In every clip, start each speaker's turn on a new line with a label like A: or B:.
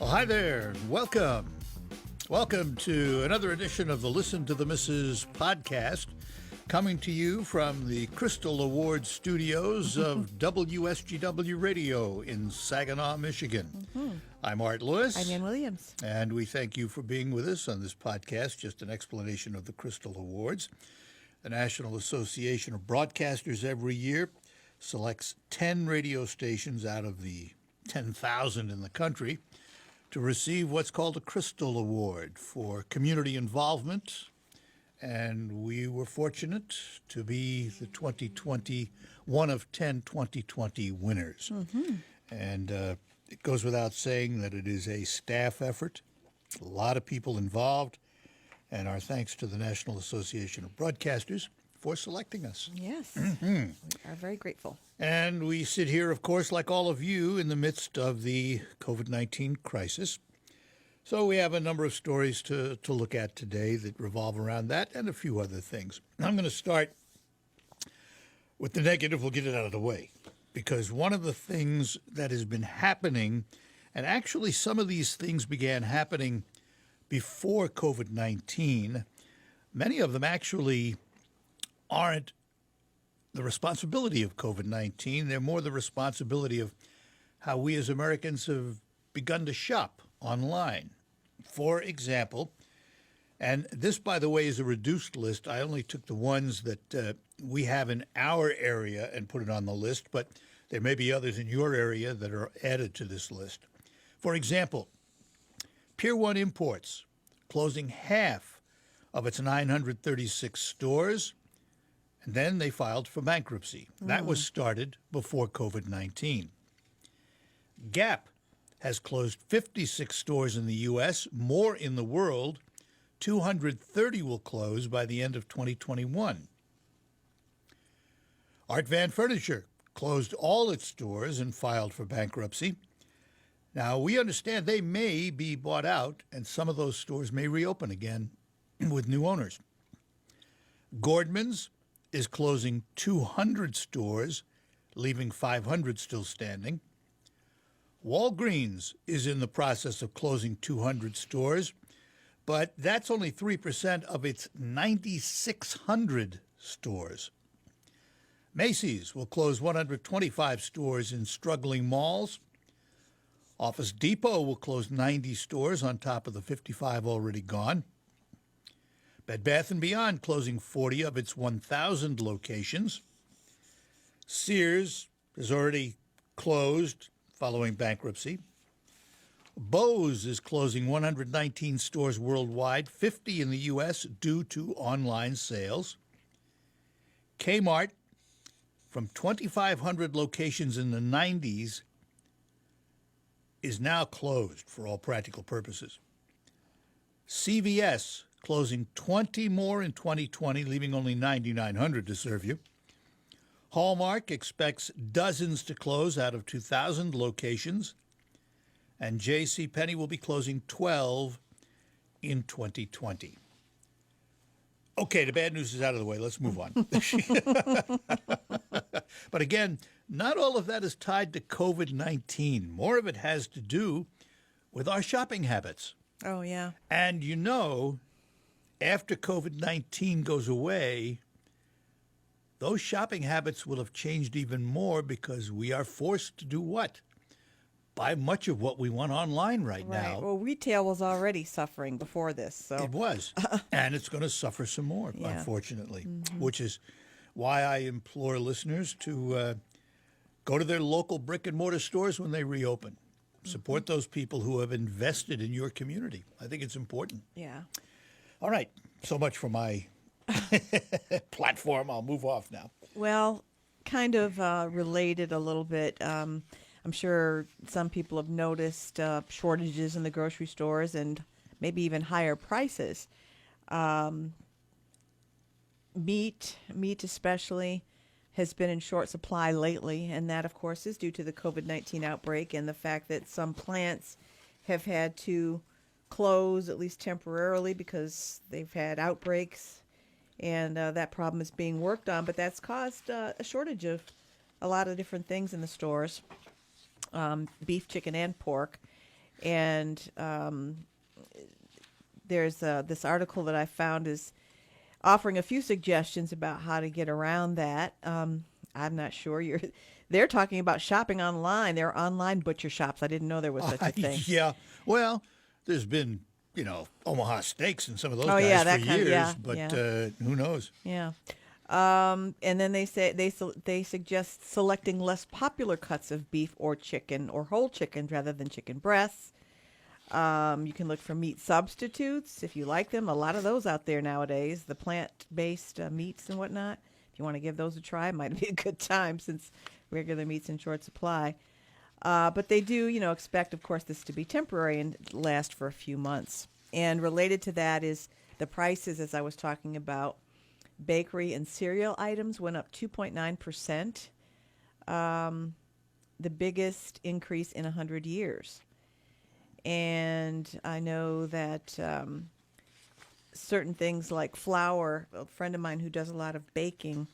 A: Well, hi there, and welcome. Welcome to another edition of the Listen to the Missus podcast, coming to you from the Crystal Awards studios of WSGW Radio in Saginaw, Michigan. I'm Art Lewis.
B: I'm Ann Williams.
A: And we thank you for being with us on this podcast, just an explanation of the Crystal Awards. The National Association of Broadcasters every year selects 10 radio stations out of the 10,000 in the country to receive what's called a Crystal Award for community involvement. And we were fortunate to be the 2020, one of 10 2020 winners. And it goes without saying that it is a staff effort, a lot of people involved, and our thanks to the National Association of Broadcasters for selecting us.
B: Yes, we are very grateful.
A: And we sit here, of course, like all of you, in the midst of the COVID-19 crisis. So we have a number of stories to look at today that revolve around that and a few other things. I'm going to start with the negative. We'll get it out of the way, because one of the things that has been happening, and actually some of these things began happening before COVID-19, many of them actually aren't the responsibility of COVID-19. They're more the responsibility of how we as Americans have begun to shop online. For example, and this, by the way, is a reduced list. I only took the ones that we have in our area and put it on the list, but there may be others in your area that are added to this list. For example, Pier 1 Imports closing half of its 936 stores, and then they filed for bankruptcy. That was started before COVID-19. Gap has closed 56 stores in the U.S., more in the world. 230 will close by the end of 2021. Art Van Furniture closed all its stores and filed for bankruptcy. Now, we understand they may be bought out, and some of those stores may reopen again with new owners. Gordman's is closing 200 stores, leaving 500 still standing. Walgreens is in the process of closing 200 stores, but that's only 3% of its 9,600 stores. Macy's will close 125 stores in struggling malls. Office Depot will close 90 stores on top of the 55 already gone. Bed Bath & Beyond closing 40 of its 1,000 locations. Sears has already closed following bankruptcy. Bose is closing 119 stores worldwide, 50 in the U.S. due to online sales. Kmart, from 2,500 locations in the 90s, is now closed for all practical purposes. CVS closing 20 more in 2020, leaving only 9,900 to serve you. Hallmark expects dozens to close out of 2,000 locations, and JCPenney will be closing 12 in 2020. Okay, the bad news is out of the way. Let's move on. But again, not all of that is tied to COVID-19. More of it has to do with our shopping habits.
B: Oh, yeah.
A: And you know, after COVID-19 goes away, those shopping habits will have changed even more, because we are forced to do what? Buy much of what we want online right now.
B: Well, retail was already suffering before this, so
A: It was. And it's going to suffer some more,
B: Yeah.
A: unfortunately, which is why I implore listeners to go to their local brick and mortar stores when they reopen. Support those people who have invested in your community. I think it's important.
B: yeah.
A: All right. So much for my platform. I'll move off now.
B: Well, kind of related a little bit. I'm sure some people have noticed shortages in the grocery stores and maybe even higher prices. Meat especially, has been in short supply lately, and that, of course, is due to the COVID-19 outbreak and the fact that some plants have had to close, at least temporarily, because they've had outbreaks, and that problem is being worked on. But that's caused a shortage of a lot of different things in the stores, beef, chicken, and pork. And there's this article that I found is offering a few suggestions about how to get around that. I'm not sure. They're talking about shopping online. There are online butcher shops. I didn't know there was such a thing.
A: Yeah. Well, there's been, Omaha Steaks and some of those
B: Oh,
A: guys
B: yeah,
A: for
B: that kind of-
A: years,
B: yeah,
A: but
B: yeah.
A: who knows?
B: Yeah. And then they say they suggest selecting less popular cuts of beef or chicken or whole chickens rather than chicken breasts. You can look for meat substitutes if you like them. A lot of those out there nowadays, the plant-based meats and whatnot. If you want to give those a try, it might be a good time since regular meat's in short supply. But they do, expect, of course, this to be temporary and last for a few months. And related to that is the prices, as I was talking about. Bakery and cereal items went up 2.9%, the biggest increase in 100 years. And I know that certain things like flour, a friend of mine who does a lot of baking,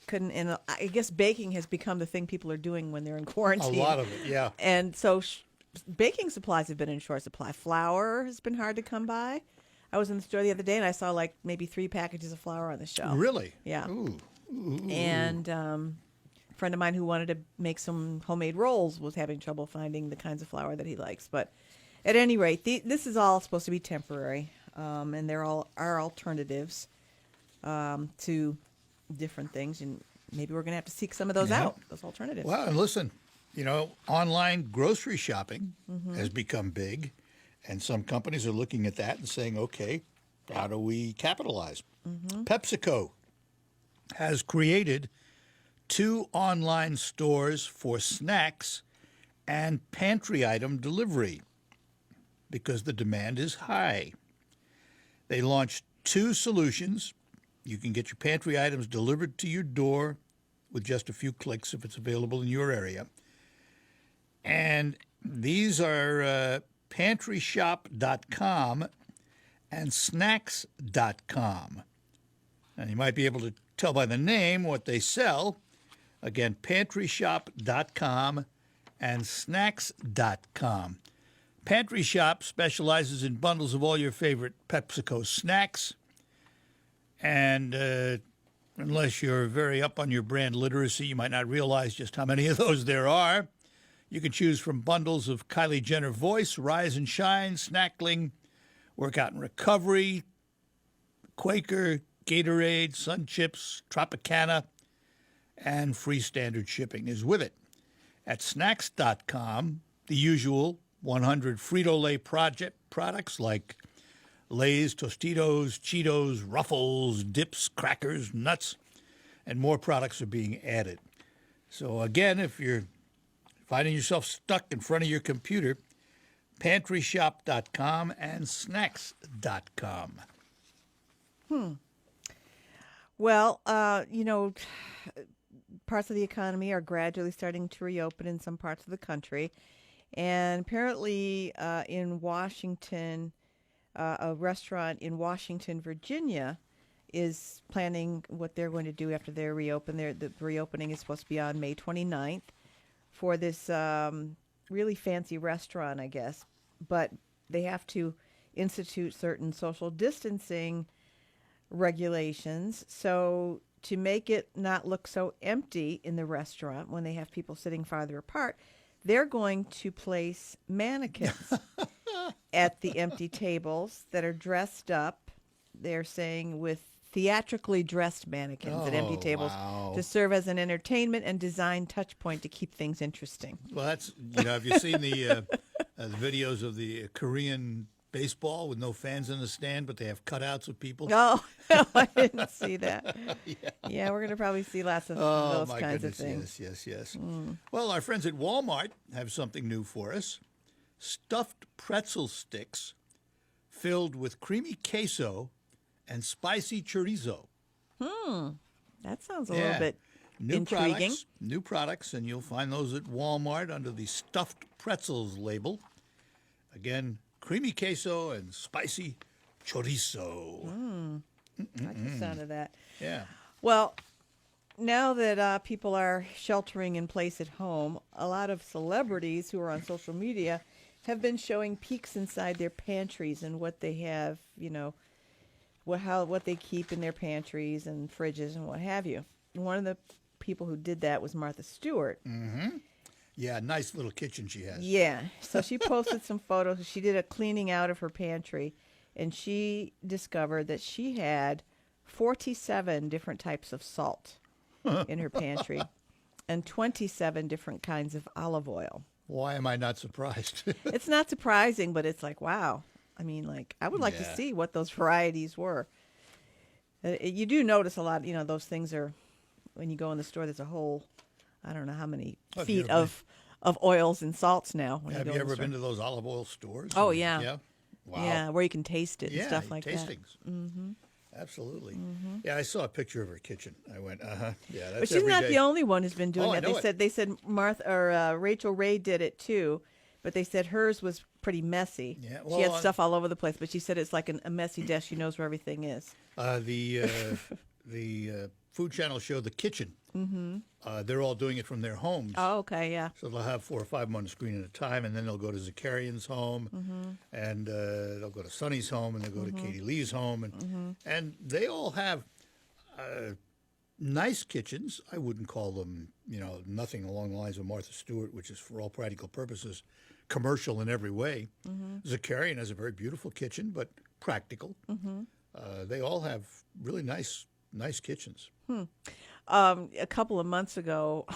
B: couldn't, and I guess baking has become the thing people are doing when they're in
A: A
B: quarantine.
A: lot of it, yeah.
B: And so baking supplies have been in short supply. Flour has been hard to come by. I was in the store the other day and I saw like maybe 3 packages of flour on the shelf.
A: Really?
B: Yeah.
A: Ooh.
B: And a friend of mine who wanted to make some homemade rolls was having trouble finding the kinds of flour that he likes. But at any rate, this is all supposed to be temporary, and there all are alternatives to different things, and maybe we're going to have to seek some of those
A: Yeah.
B: out, those alternatives.
A: Well, and listen, online grocery shopping has become big, and some companies are looking at that and saying, okay, how do we capitalize? PepsiCo has created 2 online stores for snacks and pantry item delivery because the demand is high. They launched 2 solutions. You can get your pantry items delivered to your door with just a few clicks if it's available in your area. And these are pantryshop.com and snacks.com. And you might be able to tell by the name what they sell. Again, pantryshop.com and snacks.com. Pantry Shop specializes in bundles of all your favorite PepsiCo snacks. And unless you're very up on your brand literacy, you might not realize just how many of those there are. You can choose from bundles of Kylie Jenner Voice, Rise and Shine, Snackling, Workout and Recovery, Quaker, Gatorade, Sun Chips, Tropicana, and free standard shipping is with it. At snacks.com, the usual 100 Frito-Lay products like Lay's, Tostitos, Cheetos, Ruffles, dips, crackers, nuts, and more products are being added. So again, if you're finding yourself stuck in front of your computer, pantryshop.com and snacks.com.
B: Well, parts of the economy are gradually starting to reopen in some parts of the country. And apparently in Washington, a restaurant in Washington, Virginia, is planning what they're going to do after they reopen. The reopening is supposed to be on May 29th for this really fancy restaurant, I guess. But they have to institute certain social distancing regulations. So to make it not look so empty in the restaurant when they have people sitting farther apart, they're going to place mannequins at the empty tables that are dressed up, they're saying, with theatrically dressed mannequins at empty tables to serve as an entertainment and design touch point to keep things interesting.
A: Well, that's, have you seen the videos of the Korean baseball with no fans in the stand, but they have cutouts of people?
B: Oh, I didn't see that. Yeah, we're going to probably see lots of those
A: my
B: kinds
A: goodness,
B: of things.
A: Yes. Well, our friends at Walmart have something new for us. Stuffed pretzel sticks filled with creamy queso and spicy chorizo.
B: That sounds a little bit intriguing.
A: New products, and you'll find those at Walmart under the stuffed pretzels label. Again, creamy queso and spicy chorizo.
B: I like the sound of that.
A: Yeah.
B: Well, now that people are sheltering in place at home, a lot of celebrities who are on social media have been showing peeks inside their pantries and what they have, what they keep in their pantries and fridges and what have you. One of the people who did that was Martha Stewart.
A: Yeah, nice little kitchen she has.
B: Yeah. So she posted some photos. She did a cleaning out of her pantry, and she discovered that she had 47 different types of salt in her pantry and 27 different kinds of olive oil.
A: Why am I not surprised?
B: It's not surprising, but it's like, wow. I mean, like, I would like to see what those varieties were. You do notice a lot, those things are, when you go in the store, there's a whole, I don't know how many
A: Have
B: feet
A: you ever
B: of oils and salts now. When
A: Have
B: you
A: you
B: go in the
A: ever
B: store.
A: been to those olive oil stores?
B: Oh, yeah.
A: Yeah? Wow.
B: Yeah, where you can taste it and
A: Yeah,
B: stuff like that.
A: tastings. Mm-hmm. Absolutely. Yeah, I saw a picture of her kitchen. I went, yeah, that's
B: But she's
A: every
B: not
A: day.
B: the only one who's been doing
A: Oh, I
B: that.
A: know
B: They said Martha or Rachel Ray did it too, but they said hers was pretty messy.
A: Yeah,
B: she had
A: well,
B: stuff all over the place, but she said it's like a messy desk. She knows where everything is.
A: The Food Channel show, The Kitchen. Mm-hmm. They're all doing it from their homes.
B: Oh, okay, yeah.
A: So they'll have 4 or 5 them on the screen at a time, and then they'll go to Zakarian's home, and they'll go to Sonny's home, and they'll go to Katie Lee's home, and they all have nice kitchens. I wouldn't call them, nothing along the lines of Martha Stewart, which is for all practical purposes commercial in every way. Zakarian has a very beautiful kitchen, but practical. They all have really nice kitchens.
B: A couple of months ago,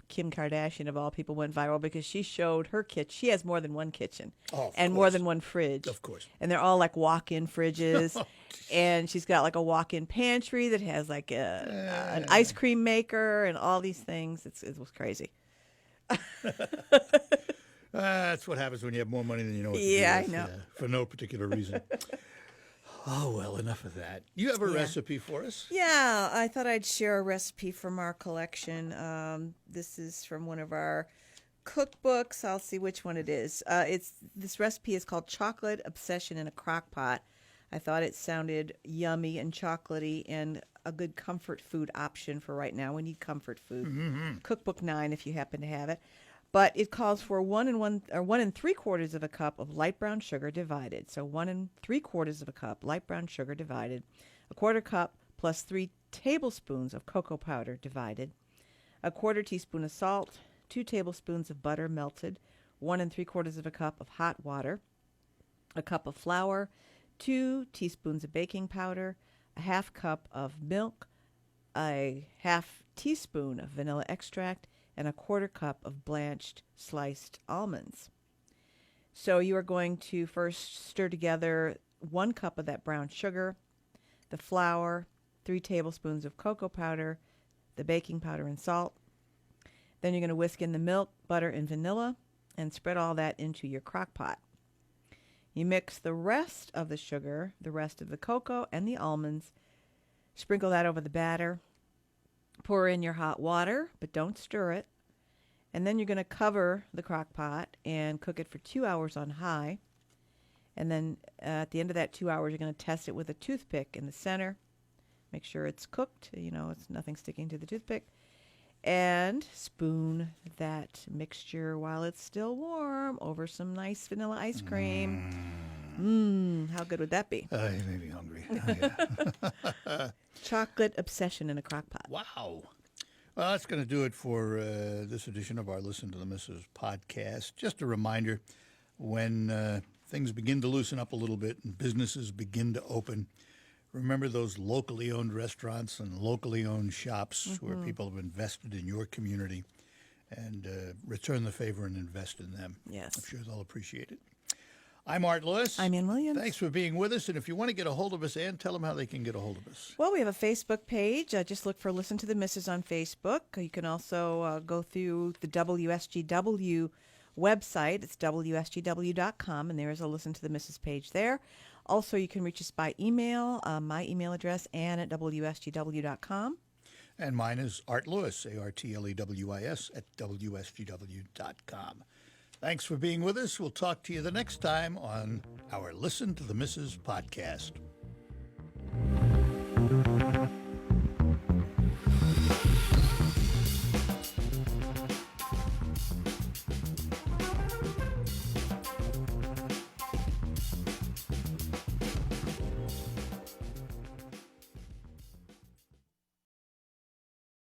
B: Kim Kardashian, of all people, went viral because she showed her kitchen. She has more than one kitchen
A: Oh, of
B: and more
A: course.
B: than one fridge.
A: Of course.
B: And they're all like walk-in fridges. And she's got like a walk-in pantry that has like an ice cream maker and all these things. It was crazy.
A: That's what happens when you have more money than you know what to
B: Yeah,
A: do with,
B: I know.
A: for no particular reason. Oh, well, enough of that. You have a recipe for us?
B: Yeah, I thought I'd share a recipe from our collection. This is from one of our cookbooks. I'll see which one it is. This recipe is called Chocolate Obsession in a Crock Pot. I thought it sounded yummy and chocolatey and a good comfort food option for right now. We need comfort food. Cookbook 9 if you happen to have it. But it calls for 1 3/4 of a cup of light brown sugar divided. So 1 3/4 of a cup light brown sugar divided, 1/4 cup plus 3 tablespoons of cocoa powder divided, 1/4 teaspoon of salt, 2 tablespoons of butter melted, 1 3/4 of a cup of hot water, a cup of flour, 2 teaspoons of baking powder, a half cup of milk, a half teaspoon of vanilla extract, and 1/4 cup of blanched sliced almonds. So you are going to first stir together 1 cup of that brown sugar, the flour, 3 tablespoons of cocoa powder, the baking powder and salt. Then you're going to whisk in the milk, butter, and vanilla and spread all that into your crock pot. You mix the rest of the sugar, the rest of the cocoa, and the almonds. Sprinkle that over the batter. Pour in your hot water, but don't stir it. And then you're going to cover the crock pot and cook it for 2 hours on high. And then at the end of that 2 hours, you're going to test it with a toothpick in the center. Make sure it's cooked, it's nothing sticking to the toothpick. And spoon that mixture while it's still warm over some nice vanilla ice cream. How good would that be?
A: You made me hungry. Oh, yeah.
B: Chocolate Obsession in a crock pot.
A: Wow. Well, that's going to do it for this edition of our Listen to the Missus podcast. Just a reminder, when things begin to loosen up a little bit and businesses begin to open, remember those locally owned restaurants and locally owned shops where people have invested in your community, and return the favor and invest in them.
B: Yes.
A: I'm sure they'll appreciate it. I'm Art Lewis.
B: I'm Ann Williams.
A: Thanks for being with us. And if you want to get a hold of us, Ann, tell them how they can get a hold of us.
B: Well, we have a Facebook page. Just look for Listen to the Missus on Facebook. You can also go through the WSGW website. It's WSGW.com, and there is a Listen to the Missus page there. Also, you can reach us by email. My email address, ann@WSGW.com.
A: And mine is Art Lewis, ARTLEWIS, @WSGW.com. Thanks for being with us. We'll talk to you the next time on our Listen to the Missus podcast.